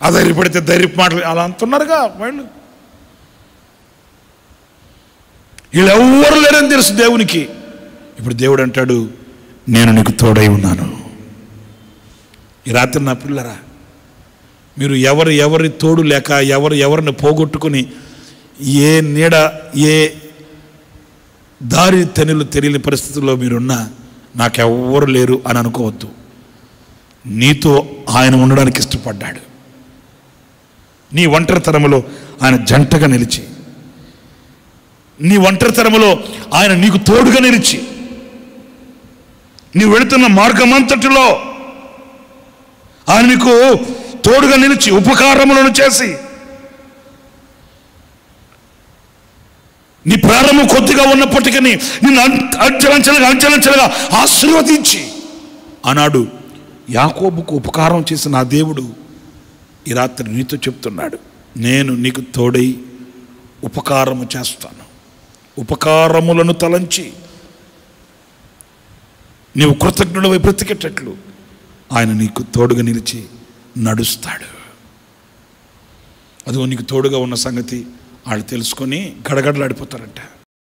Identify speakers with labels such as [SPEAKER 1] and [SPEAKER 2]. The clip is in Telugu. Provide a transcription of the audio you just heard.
[SPEAKER 1] అధైర్యపడితే ధైర్యపు మాటలు అలా అంటున్నారుగా వాళ్ళు. వీళ్ళెవ్వరు లేరని తెలుసు దేవునికి. ఇప్పుడు దేవుడు అంటాడు, నేను నీకు తోడై ఉన్నాను. ఈ రాత్రి నా పిల్లరా, మీరు ఎవరి తోడు లేక ఎవరిని పోగొట్టుకుని ఏ నీడ ఏ దారి తెలియని పరిస్థితుల్లో మీరున్నా నాకెవ్వరు లేరు అని అనుకోవద్దు. నీతో ఆయన ఉండడానికి ఇష్టపడ్డాడు. నీ ఒంటరితనములో ఆయన జంటగా నిలిచి, నీ ఒంటరితనములో ఆయన నీకు తోడుగా నిలిచి, నీవు వెళుతున్న మార్గమంతటిలో ఆయన నీకు తోడుగా నిలిచి ఉపకారములను చేసి, నీ ప్రారంభం కొద్దిగా ఉన్నప్పటికీ నిన్ను అంచెలంచెలుగా ఆశీర్వదించి ఆనాడు యాకోబుకు ఉపకారం చేసిన నా దేవుడు ఈ రాత్రి నీతో చెప్తున్నాడు, నేను నీకు తోడై ఉపకారము చేస్తాను. ఉపకారములను తలంచి నీవు కృతజ్ఞుడవై బ్రతికేటట్లు ఆయన నీకు తోడుగా నిలిచి నడుస్తాడు. అదిగో నీకు తోడుగా ఉన్న సంగతి వాళ్ళు తెలుసుకొని గడగడలాడిపోతారంట.